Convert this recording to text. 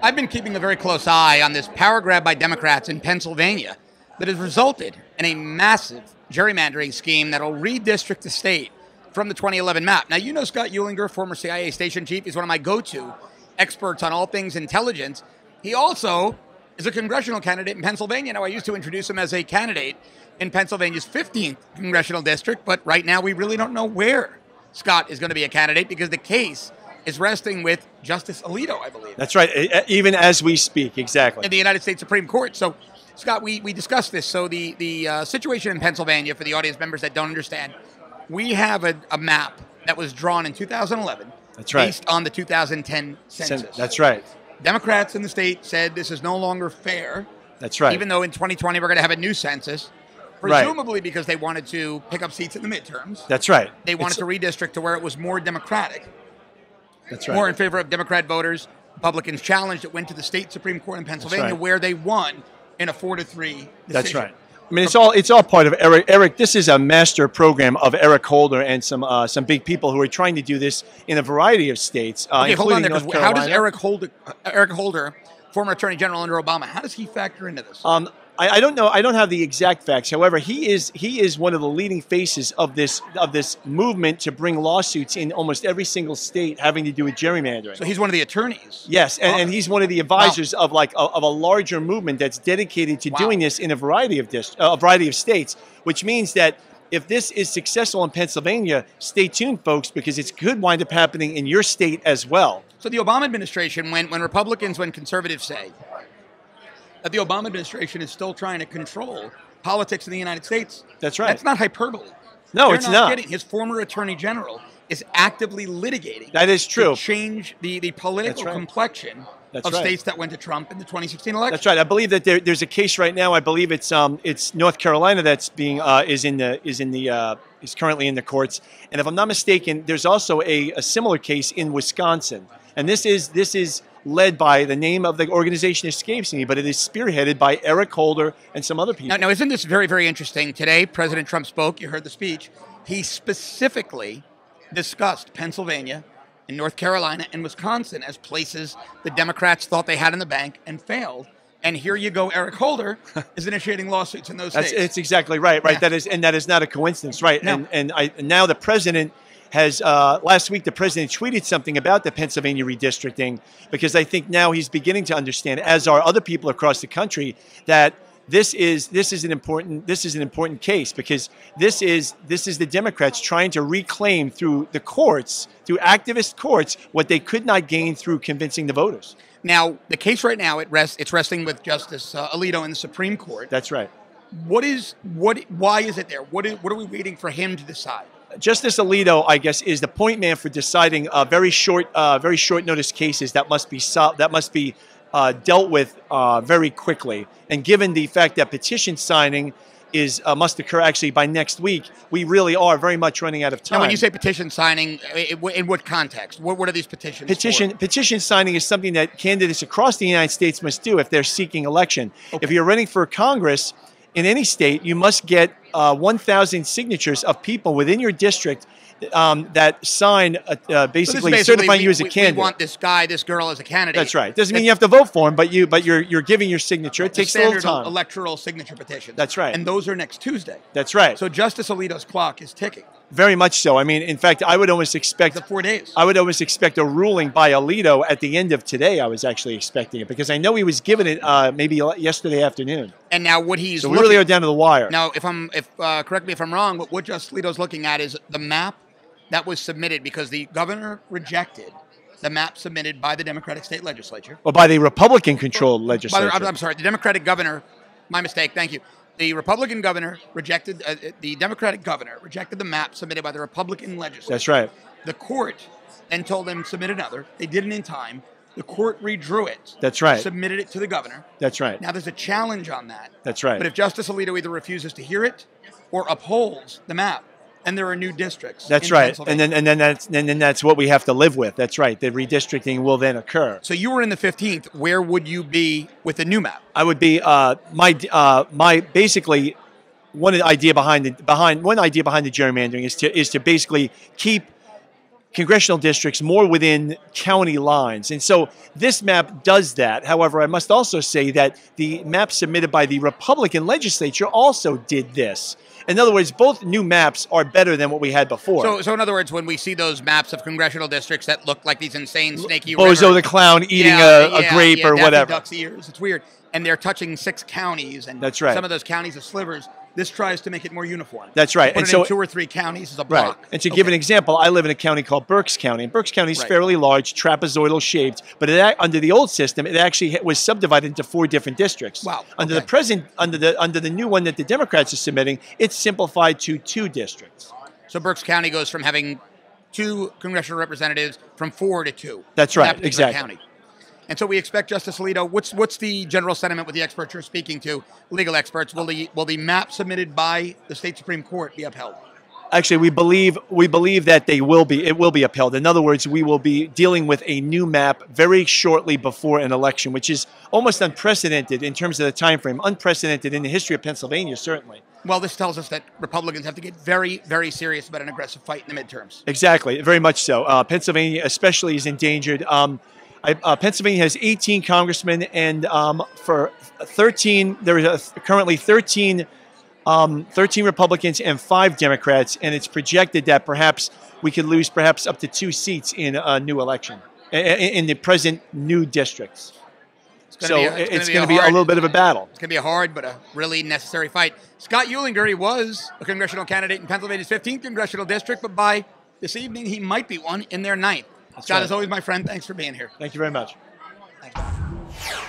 I've been keeping a very close eye on this power grab by Democrats in Pennsylvania that has resulted in a massive gerrymandering scheme that will redistrict the state from the 2011 map. Now, you know Scott Eulinger, former CIA station chief. He's one of my go-to experts on all things intelligence. He also is a congressional candidate in Pennsylvania. Now, I used to introduce him as a candidate in Pennsylvania's 15th congressional district, but right now we really don't know where Scott is going to be a candidate because the case is resting with Justice Alito, I believe. That's right, even as we speak, exactly. In the United States Supreme Court. So, Scott, we discussed this. So the situation in Pennsylvania, for the audience members that don't understand, we have a map that was drawn in 2011. That's right. Based on the 2010 census. That's right. Democrats in the state said this is no longer fair. That's right. Even though in 2020 we're going to have a new census. Presumably because they wanted to pick up seats in the midterms. That's right. They wanted to redistrict to where it was more democratic. That's right. More in favor of Democrat voters. Republicans challenged it, went to the state Supreme Court in Pennsylvania where they won in a 4-3 decision. That's right. I mean, it's all part of Eric. Eric, this is a master program of Eric Holder and some big people who are trying to do this in a variety of states, okay, hold on there, including North Carolina. How does Eric Holder, former Attorney General under Obama, how does he factor into this? I don't know. I don't have the exact facts. However, he is one of the leading faces of this movement to bring lawsuits in almost every single state having to do with gerrymandering. So he's one of the attorneys. Yes, and he's one of the advisors of a larger movement that's dedicated to doing this in a variety of states. Which means that if this is successful in Pennsylvania, stay tuned, folks, because it could wind up happening in your state as well. So the Obama administration, when conservatives say that the Obama administration is still trying to control politics in the United States. That's right. That's not hyperbole. No, it's not. Kidding. His former attorney general is actively litigating. That is true. To change the political complexion of states that went to Trump in the 2016 election. That's right. I believe that there's a case right now. I believe it's North Carolina that's being is currently in the courts. And if I'm not mistaken, there's also a similar case in Wisconsin. And this is led by, the name of the organization escapes me, but it is spearheaded by Eric Holder and some other people. Now, isn't this very, very interesting? Today, President Trump spoke. You heard the speech. He specifically discussed Pennsylvania and North Carolina and Wisconsin as places the Democrats thought they had in the bank and failed. And here you go, Eric Holder is initiating lawsuits in those states. It's exactly right. Right. Yeah. That is not a coincidence. Right. No. And now the president has last week the president tweeted something about the Pennsylvania redistricting, because I think now he's beginning to understand, as are other people across the country, that this is an important case, because this is the Democrats trying to reclaim through the courts, through activist courts, what they could not gain through convincing the voters. Now, the case right now, it's resting with Justice Alito in the Supreme Court. That's right. Why is it there? What are we waiting for him to decide? Justice Alito, I guess, is the point man for deciding very short notice cases that must be dealt with very quickly. And given the fact that petition signing must occur actually by next week, we really are very much running out of time. Now, when you say petition signing, in what context? What are these petitions for? Petition signing is something that candidates across the United States must do if they're seeking election. Okay. If you're running for Congress in any state, you must get 1,000 signatures of people within your district that sign basically certifying you as a candidate. We want this guy, this girl as a candidate. That's right. Doesn't mean you have to vote for him, but you're giving your signature. It takes a little time. Electoral signature petitions. That's right. And those are next Tuesday. That's right. So Justice Alito's clock is ticking. Very much so. I mean, in fact, I would almost expect 4 days. I would almost expect a ruling by Alito at the end of today. I was actually expecting it, because I know he was given it maybe yesterday afternoon. And now what he's we really are down to the wire. Now, correct me if I'm wrong, but what Justice Alito's looking at is the map that was submitted, because the governor rejected the map submitted by the Democratic state legislature. Well, by the Republican-controlled legislature. I'm sorry, the Democratic governor. My mistake. Thank you. The Republican governor rejected, the Democratic governor rejected the map submitted by the Republican legislature. That's right. The court then told them to submit another. They didn't in time. The court redrew it. That's right. Submitted it to the governor. That's right. Now there's a challenge on that. That's right. But if Justice Alito either refuses to hear it or upholds the map, and there are new districts. That's right. And then that's what we have to live with. That's right. The redistricting will then occur. So you were in the 15th. Where would you be with the new map? I would be my basically one idea behind the gerrymandering is to basically keep congressional districts more within county lines. And so this map does that. However, I must also say that the map submitted by the Republican legislature also did this. In other words, both new maps are better than what we had before. So in other words, when we see those maps of congressional districts that look like these insane snaky Bozo the clown eating a grape or whatever. Duck's ears. It's weird. And they're touching 6 counties. And that's right. Some of those counties are slivers. This tries to make it more uniform. That's right. And so in 2 or 3 counties is a block. Right. And to give an example, I live in a county called Berks County. And Berks County is fairly large, trapezoidal shaped, but under the old system, it actually was subdivided into 4 different districts. Wow. Under the present, under the new one that the Democrats are submitting, it's simplified to 2 districts. So Berks County goes from having 2 congressional representatives from 4 to 2. That's right. Exactly. County. And so we expect, Justice Alito, what's the general sentiment with the experts you're speaking to, legal experts? Will the map submitted by the state Supreme Court be upheld? Actually, we believe that it will be upheld. In other words, we will be dealing with a new map very shortly before an election, which is almost unprecedented in terms of the time frame, unprecedented in the history of Pennsylvania, certainly. Well, this tells us that Republicans have to get very, very serious about an aggressive fight in the midterms. Exactly, very much so. Pennsylvania especially is endangered. Pennsylvania has 18 congressmen, and for 13, there is currently 13 Republicans and 5 Democrats, and it's projected that perhaps we could lose perhaps up to 2 seats in a new election, in the present new districts. It's going to be a little bit of a battle. It's going to be a hard but a really necessary fight. Scott Eulinger, he was a congressional candidate in Pennsylvania's 15th congressional district, but by this evening he might be one in their 9th. Scott, as always, my friend, thanks for being here. Thank you very much. Thanks.